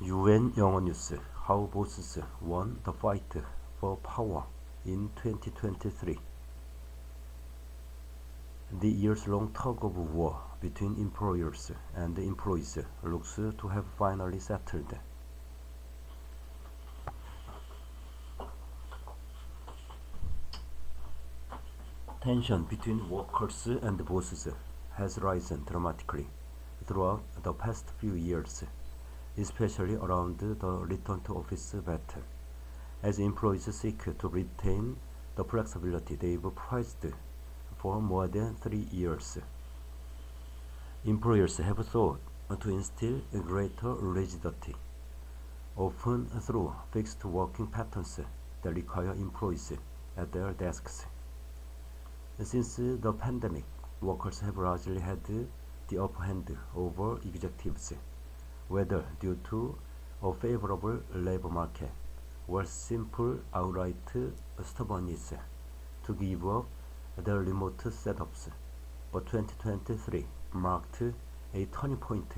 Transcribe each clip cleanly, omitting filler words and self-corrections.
UN 영어뉴스 How bosses won the fight for power in 2023. The years-long tug-of-war between employers and employees looks to have finally settled. Tension between workers and bosses has risen dramatically throughout the past few years, especially around the return to office battle, as employees seek to retain the flexibility they've prized for more than 3 years. Employers have sought to instill greater rigidity, often through fixed working patterns that require employees at their desks. Since the pandemic, workers have largely had the upper hand over executives, whether due to a favorable labor market or simple outright stubbornness to give up their remote setups. But 2023 marked a turning point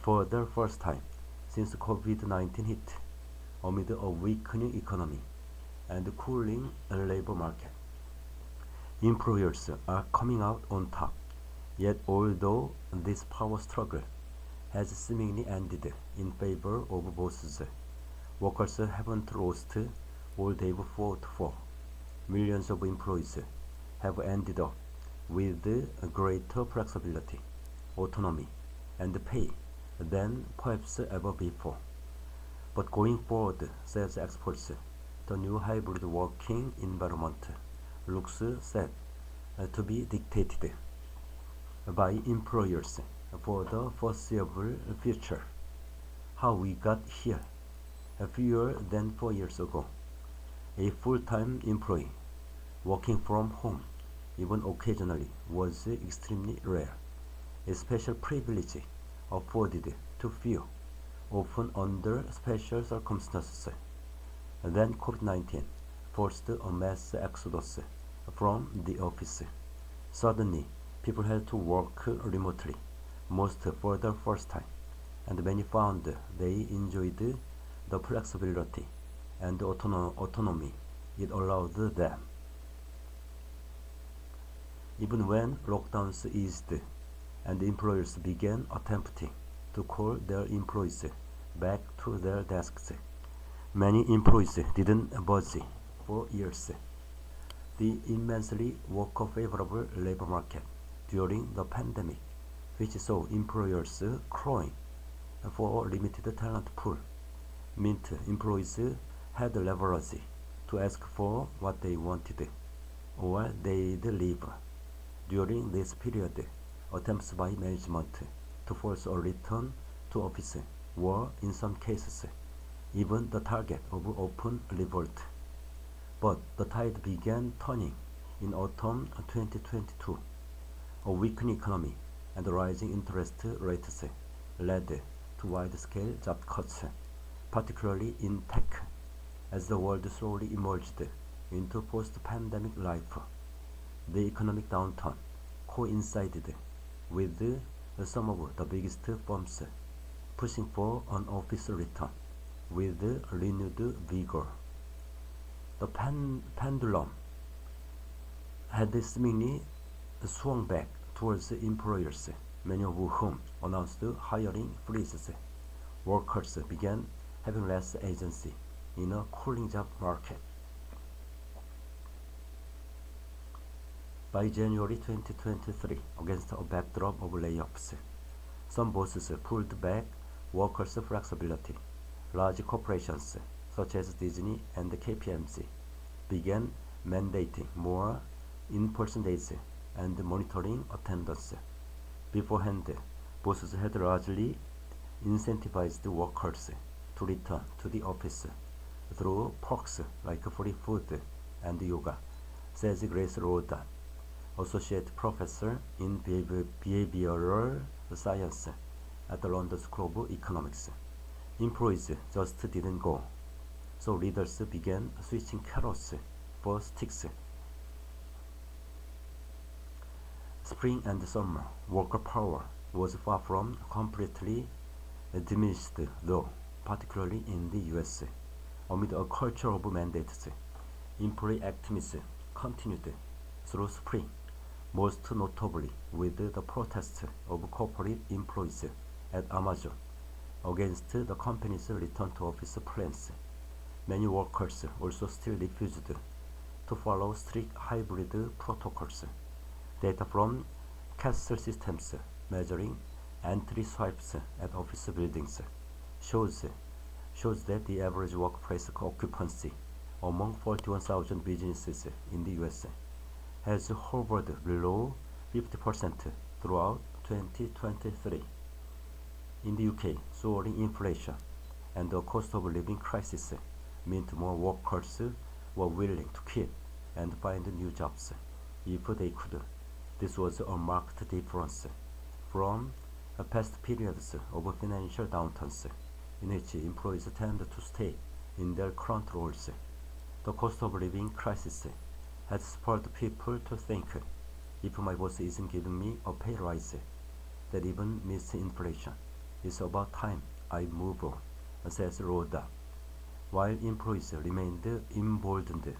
for the first time since COVID-19 hit, amid a weakening economy and cooling labor market. Employers are coming out on top, yet although this power struggle has seemingly ended in favor of bosses, workers haven't lost all they've fought for. Millions of employees have ended up with greater flexibility, autonomy, and pay than perhaps ever before. But going forward, says experts, the new hybrid working environment looks set to be dictated by employers for the foreseeable future. How we got here? Fewer than 4 years ago, a full-time employee working from home, even occasionally, was extremely rare, a special privilege afforded to few, often under special circumstances. Then COVID-19 forced a mass exodus from the office. Suddenly, people had to work remotely, most for the first time, and many found they enjoyed the flexibility and autonomy it allowed them. Even when lockdowns eased and employers began attempting to call their employees back to their desks, many employees didn't budge for years. The immensely worker-favorable labor market during the pandemic, which saw employers clawing for a limited talent pool, meant employees had leverage to ask for what they wanted, or they'd leave. During this period, attempts by management to force a return to office were, in some cases, even the target of open revolt. But the tide began turning in autumn 2022. A weakening economy and rising interest rates led to wide-scale job cuts, particularly in tech, as the world slowly emerged into post-pandemic life. The economic downturn coincided with some of the biggest firms pushing for an office return with renewed vigor. The pendulum had seemingly swung back towards employers, many of whom announced hiring freezes. Workers began having less agency in a cooling job market. By January 2023, against a backdrop of layoffs, some bosses pulled back workers' flexibility. Large corporations, such as Disney and KPMG, began mandating more in-person days and monitoring attendance. Beforehand, bosses had largely incentivized workers to return to the office through perks like free food and yoga, says Grace Rodan, Associate Professor in Behavioral Science at the London School of Economics. Employees just didn't go, so leaders began switching carrots for sticks. Spring and summer worker power was far from completely diminished, though. particularly in the US. Amid a culture of mandates, employee activism continued through spring, most notably with the protests of corporate employees at Amazon against the company's return to office plans. Many workers also still refused to follow strict hybrid protocols. Data from Castle Systems measuring entry swipes at office buildings shows that the average workplace occupancy among 41,000 businesses in the US has hovered below 50% throughout 2023. In the UK, soaring inflation and the cost of living crisis meant more workers were willing to quit and find new jobs if they could. This was a marked difference from past periods of financial downturns in which employees tend to stay in their current roles. The cost of living crisis has spurred people to think, if my boss isn't giving me a pay rise that even meets inflation, it's about time I move on, says Rhoda, while employees remained emboldened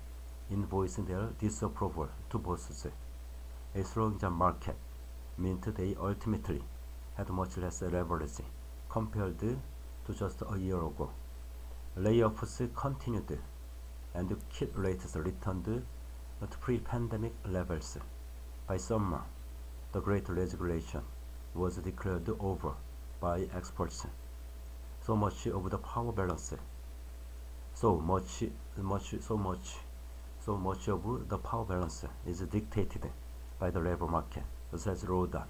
in voicing their disapproval to bosses. A slowing job market meant they ultimately had much less leverage compared to just a year ago. Layoffs continued and quit rates returned to pre-pandemic levels. By summer, the Great Resignation was declared over by experts. So much of the power balance, so much of the power balance is dictated by the labor market, says Rhoda.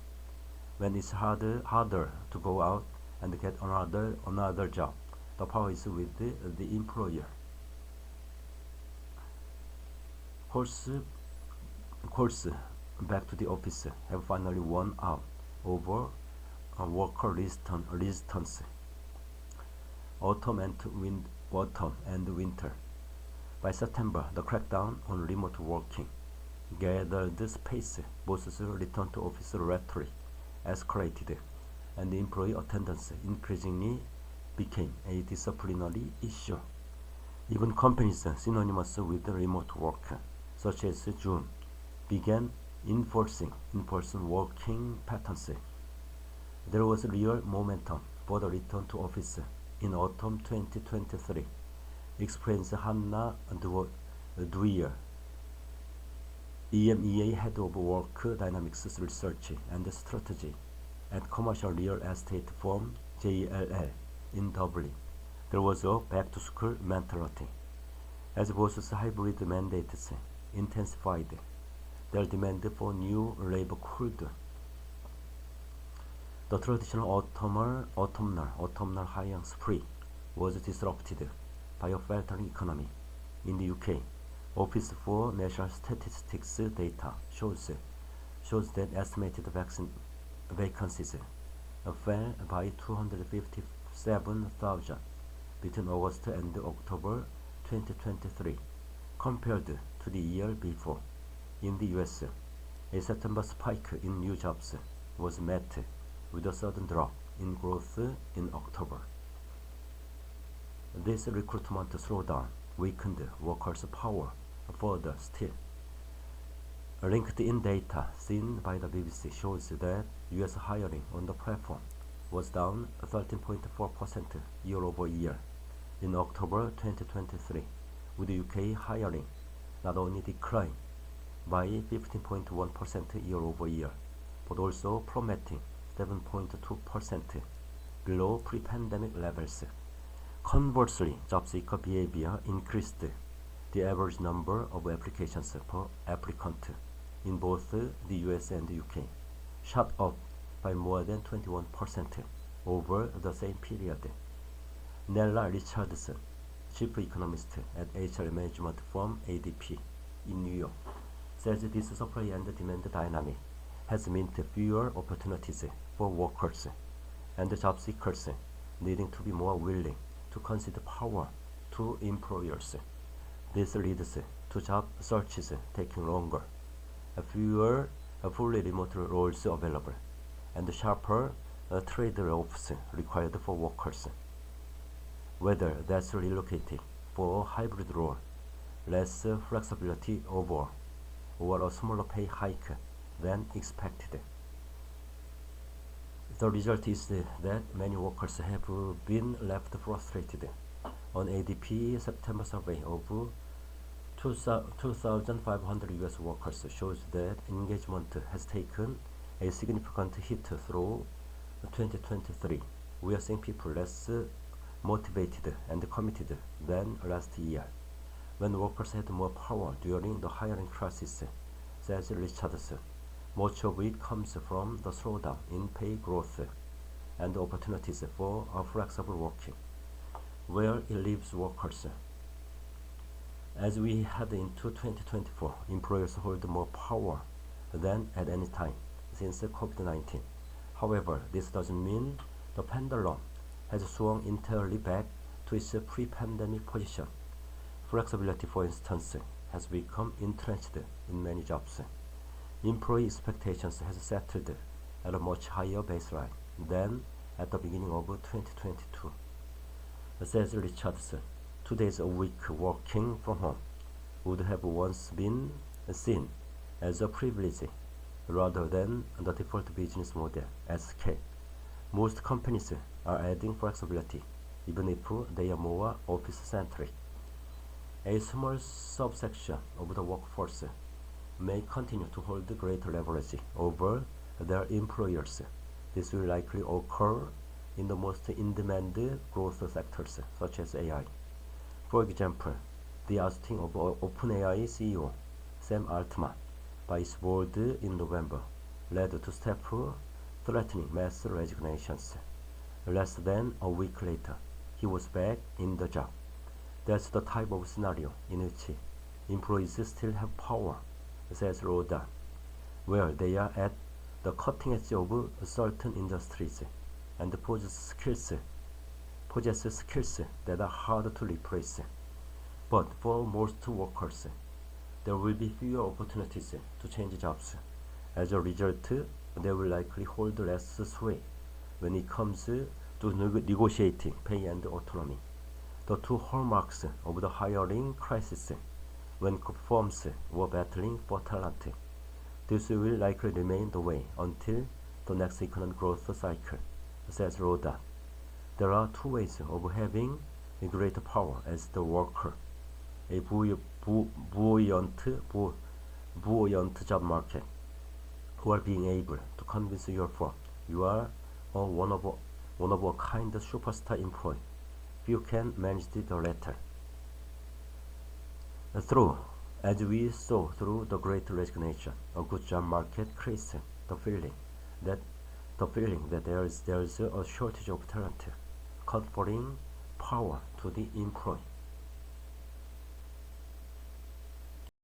When it's harder to go out and get another job, the power is with the employer. Calls back to the office have finally won out over worker resistance. Autumn and winter. By September, the crackdown on remote working gathered pace. Bosses' return to office rhetoric escalated, and employee attendance increasingly became a disciplinary issue. Even companies synonymous with remote work, such as Zoom, began enforcing in-person working patterns. There was real momentum for the return to office in autumn 2023, explains Hannah Dwyer, EMEA Head of Work Dynamics Research and Strategy at commercial real estate firm JLL in Dublin. There was a back-to-school mentality. As bosses' hybrid mandates intensified, their demand for new labor cooled. The traditional autumnal hiring spree was disrupted by a faltering economy. In the UK, Office for National Statistics data shows that estimated vacancies fell by 257,000 between August and October 2023 compared to the year before. In the US, a September spike in new jobs was met with a sudden drop in growth in October. This recruitment slowdown weakened workers' power further still. LinkedIn data seen by the BBC shows that US hiring on the platform was down 13.4% year over year in October 2023, with UK hiring not only declined by 15.1% year over year, but also plummeting 7.2% below pre-pandemic levels. Conversely, job seeker behavior increased. The average number of applications per applicant in both the US and the UK shot up by more than 21% over the same period. Nella Richardson, chief economist at HR management firm ADP in New York, says this supply and demand dynamic has meant fewer opportunities for workers and job seekers needing to be more willing to concede power to employers. This leads to job searches taking longer, fewer fully remote roles available, and sharper trade-offs required for workers. whether that's relocated for a hybrid role, less flexibility overall, or a smaller pay hike than expected. The result is that many workers have been left frustrated. An ADP September survey of 2,500 US workers shows that engagement has taken a significant hit through 2023. We are seeing people less motivated and committed than last year, when workers had more power during the hiring crisis, says Richardson. Much of it comes from the slowdown in pay growth and opportunities for flexible working, where it leaves workers. As we head into 2024, employers hold more power than at any time since COVID-19. However, this doesn't mean the pendulum has swung entirely back to its pre-pandemic position. Flexibility, for instance, has become entrenched in many jobs. Employee expectations has settled at a much higher baseline than at the beginning of 2022. Says Richardson, 2 days a week working from home would have once been seen as a privilege rather than the default business model as scale. Most companies are adding flexibility, even if they are more office-centric. A small subsection of the workforce may continue to hold greater leverage over their employers. This will likely occur in the most in-demand growth sectors, such as AI. For example, the ousting of OpenAI CEO Sam Altman by its board in November led to staff threatening mass resignations. Less than a week later, he was back in the job. That's the type of scenario in which employees still have power, says Roda, where they are at the cutting edge of certain industries and possess skills that are hard to replace. But for most workers, there will be fewer opportunities to change jobs. As a result, they will likely hold less sway when it comes to negotiating pay and autonomy, the two hallmarks of the hiring crisis when firms were battling for talent. This will likely remain the way until the next economic growth cycle, says Roda. There are two ways of having greater power as the worker: a buoyant job market, or being able to convince your firm you are one of a kind superstar employee. Few can manage the latter. As we saw through the Great Resignation, a good job market creates the feeling that there is a shortage of talent, conferring power to the employee.